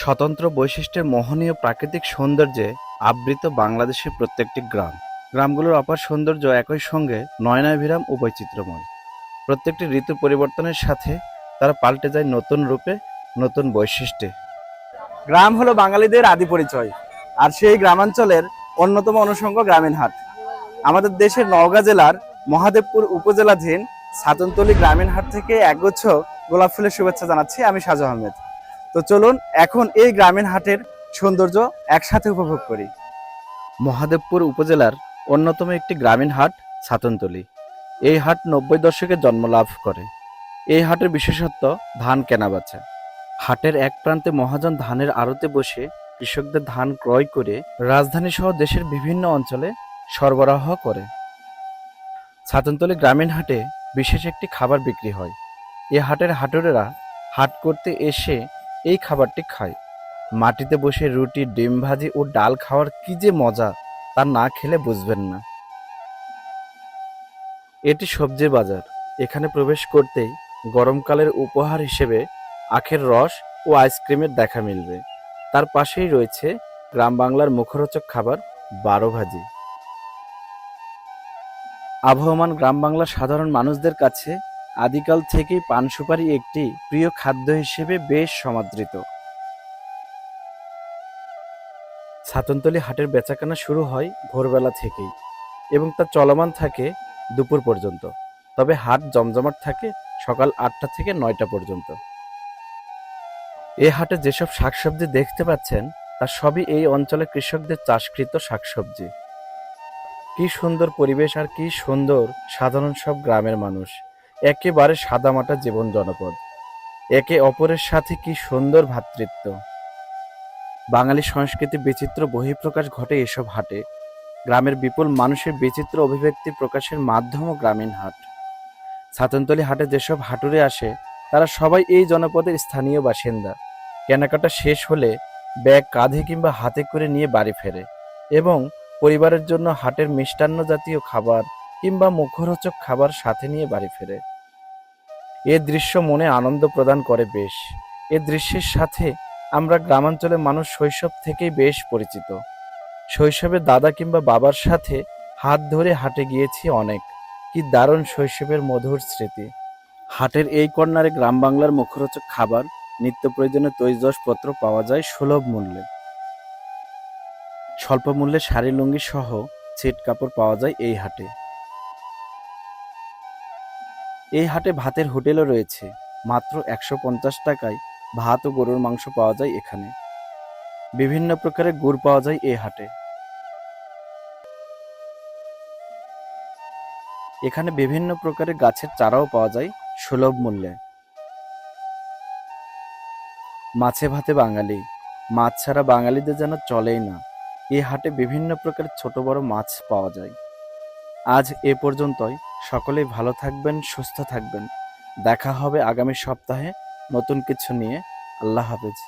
স্বতন্ত্র বৈশিষ্ট্যের মোহনীয় প্রাকৃতিক সৌন্দর্যে আবৃত বাংলাদেশের প্রত্যেকটি গ্রাম। গ্রামগুলোর অপার সৌন্দর্য একই সঙ্গে নয়নাভিরাম ও বৈচিত্র্যময়। প্রত্যেকটি ঋতু পরিবর্তনের সাথে তারা পাল্টে যায় নতুন রূপে, নতুন বৈশিষ্ট্যে। গ্রাম হলো বাঙালিদের আদি পরিচয়, আর সেই গ্রামাঞ্চলের অন্যতম অনুষঙ্গ গ্রামীণ হাট। আমাদের দেশের নওগাঁ জেলার মহাদেবপুর উপজেলাধীন ছাতনতলী গ্রামীণ হাট থেকে একগুচ্ছ গোলাপ ফুলের শুভেচ্ছা জানাচ্ছি আমি সাজু আহমেদ। তো চলুন এখন এই গ্রামীণ হাটের সৌন্দর্য একসাথে উপভোগ করি। মহাদেবপুর উপজেলার অন্যতম একটি গ্রামীণ হাট ছাতনতলী। এই হাট 90 দশকে জন্ম লাভ করে। এই হাটের বিশেষত্ব ধান কেনাবেচা। হাটের এক প্রান্তে মহাজন ধানের আড়তে বসে কৃষকদের ধান ক্রয় করে রাজধানী সহ দেশের বিভিন্ন অঞ্চলে সরবরাহ করে। ছাতনতলী গ্রামীণ হাটে বিশেষ একটি খাবার বিক্রি হয়। এ হাটের হাটুরেরা হাট করতে এসে এই খাবারটি খায়। মাটিতে বসে রুটি, ডিম ভাজি ও ডাল খাওয়ার কি যে মজা, তা না খেলে বুঝবেন না। এটি সবজির বাজার। এখানে প্রবেশ করতেই গরমকালের উপহার হিসেবে আখের রস ও আইসক্রিমের দেখা মিলবে। তার পাশেই রয়েছে গ্রাম বাংলার মুখরোচক খাবার বারো ভাজি। আবহমান গ্রাম বাংলার সাধারণ মানুষদের কাছে আদিকাল থেকেই পান সুপারি একটি প্রিয় খাদ্য হিসেবে বেশ সমাদৃত। ছাতনতলী হাটের বেচাকেনা শুরু হয় ভোরবেলা থেকেই এবং তা চলমান থাকে দুপুর পর্যন্ত। তবে হাট জমজমাট থাকে সকাল 8টা থেকে 9টা পর্যন্ত। এ হাটে যেসব শাকসবজি দেখতে পাচ্ছেন তা সবই এই অঞ্চলে কৃষকদের চাষকৃত শাকসবজি। কি সুন্দর পরিবেশ আর কি সুন্দর সাধারণ সব গ্রামের মানুষ। একেবারে সাদামাটা জীবন জনপদ। একে অপরের সাথে কি সুন্দর ভ্রাতৃত্ব। বাঙালি সংস্কৃতি বিচিত্র বহিঃপ্রকাশ ঘটে এসব হাটে। গ্রামের বিপুল মানুষের বিচিত্র অভিব্যক্তি প্রকাশের মাধ্যমও গ্রামীণ হাট। ছাতনতলী হাটে যেসব হাটুরে আসে তারা সবাই এই জনপদের স্থানীয় বাসিন্দা। কেনাকাটা শেষ হলে ব্যাগ কাঁধে কিংবা হাতে করে নিয়ে বাড়ি ফেরে এবং পরিবারের জন্য হাটের মিষ্টান্ন জাতীয় খাবার কিংবা মুখরোচক খাবার সাথে নিয়ে বাড়ি ফেরে। এ দৃশ্য মনে আনন্দ প্রদান করে বেশ। এ দৃশ্যের সাথে আমরা গ্রামাঞ্চলের মানুষ শৈশব থেকেই বেশ পরিচিত। শৈশবে দাদা কিংবা বাবার সাথে হাত ধরে হাটে গিয়েছি অনেক। কি দারুণ শৈশবের মধুর স্মৃতি। হাটের এই কর্নারে গ্রাম বাংলার মুখরোচক খাবার, নিত্য প্রয়োজনীয় তৈজসপত্র পাওয়া যায় সুলভ মূল্যে। স্বল্প মূল্যে শাড়ি লুঙ্গি সহ ছিট কাপড় পাওয়া যায় এই হাটে। এই হাটে ভাতের হোটেলও রয়েছে। মাত্র 150 টাকায় ভাত ও গরুর মাংস পাওয়া যায় এখানে। বিভিন্ন প্রকারের গুড় পাওয়া যায় এই হাটে। এখানে বিভিন্ন প্রকারের গাছের চারাও পাওয়া যায় সুলভ মূল্যে। মাছে ভাতে বাঙালি, মাছ ছাড়া বাঙালিদের যেন চলেই না। এই হাটে বিভিন্ন প্রকারের ছোট বড় মাছ পাওয়া যায়। আজ এ পর্যন্তই। সকলেই ভালো থাকবেন, সুস্থ থাকবেন। দেখা হবে আগামী সপ্তাহে নতুন কিছু নিয়ে। আল্লাহ হাফেজ।